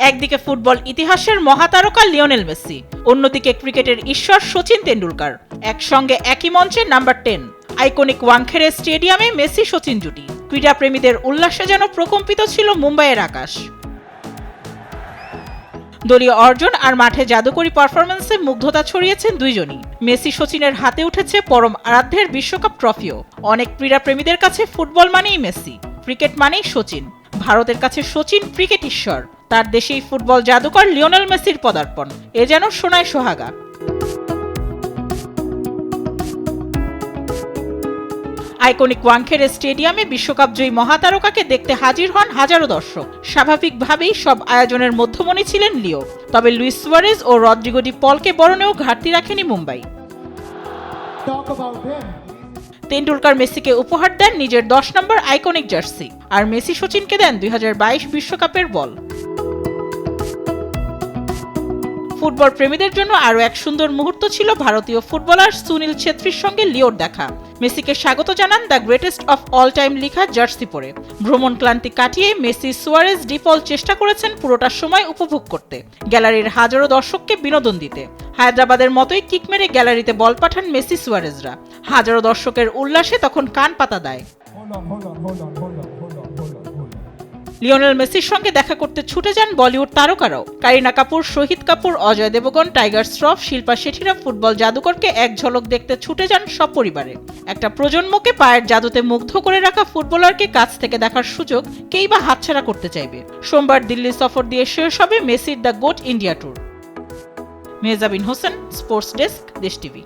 একদিকে ফুটবল ইতিহাসের মহাতারকা Lionel Messi, অন্যদিকে ক্রিকেটের ঈশ্বর সচিন তেন্ডুলকার, একসঙ্গে একই মঞ্চে নাম্বার 10 আইকনিক ওয়াংখেড়ে স্টেডিয়ামে মেসি সচিন জুটি। ক্রীড়াপ্রেমীদের উল্লাসে যেন প্রকম্পিত ছিল মুম্বাইয়ের আকাশ। দলীয় অর্জন আর মাঠে জাদুকরী পারফরম্যান্সে মুগ্ধতা ছড়িয়েছেন দুইজনই। মেসি সচিনের হাতে উঠেছে পরম আরাধ্যের বিশ্বকাপ ট্রফিও। অনেক ক্রীড়াপ্রেমীদের কাছে ফুটবল মানেই মেসি, ক্রিকেট মানেই সচিন। ভারতের কাছে সচিন ক্রিকেট ঈশ্বর, তার দেশেই ফুটবল জাদুকর লিওনেল মেসির পদার্পণ, এ যেন সোনায় সোহাগা। আইকনিক ওয়াংখেড়ে স্টেডিয়ামে বিশ্বকাপ জয়ী মহাতারকাকে দেখতে হাজির হন হাজারো দর্শক। স্বাভাবিকভাবেই সব আয়োজনের মধ্যমণি ছিলেন লিও। তবে লুইস সুয়ারেজ ও রদ্রিগো ডি পলকে বরণেও ঘাটতি রাখেনি মুম্বাই। তেন্ডুলকার মেসিকে উপহার দেন নিজের 10 নম্বর আইকনিক জার্সি, আর মেসি সচিনকে দেন 2022 বিশ্বকাপের বল। ফুটবল প্রেমীদের জন্য আরও এক সুন্দর মুহূর্ত ছিল ভারতীয় ফুটবলার সুনীল ছেত্রীর সঙ্গে লিওর দেখা। মেসিকে স্বাগত জানান the greatest of all time লেখা জার্সি পরে। ভ্রমণ ক্লান্তি কাটিয়ে মেসি, সুয়ারেজ, ডিপল চেষ্টা করেছেন পুরোটা সময় উপভোগ করতে, গ্যালারির হাজারো দর্শককে বিনোদন দিতে। হায়দ্রাবাদের মতোই কিক মেরে গ্যালারিতে বল পাঠান মেসি, সুয়ারেজরা। হাজারো দর্শকের উল্লাসে তখন কান পাতা দেয়। লিওনেল মেসির সঙ্গে দেখা করতে ছুটে যান বলিউড তারকারাও। কারিনা কাপুর, শহীদ কাপুর, অজয় দেবগন, টাইগার শ্রফ, শিল্পা শেঠিরা ফুটবল জাদুকরকে এক ঝলক দেখতে ছুটে যান সপরিবারে। একটা প্রজন্মকে পায়ের জাদুতে মুগ্ধ করে রাখা ফুটবলারকে কাছ থেকে দেখার সুযোগ কেই বা হাতছাড়া করতে চাইবে। সোমবার দিল্লি সফর দিয়ে শেষ হবে মেসির the GOAT India tour. Mehjabin Hossain, sports desk, Desh TV.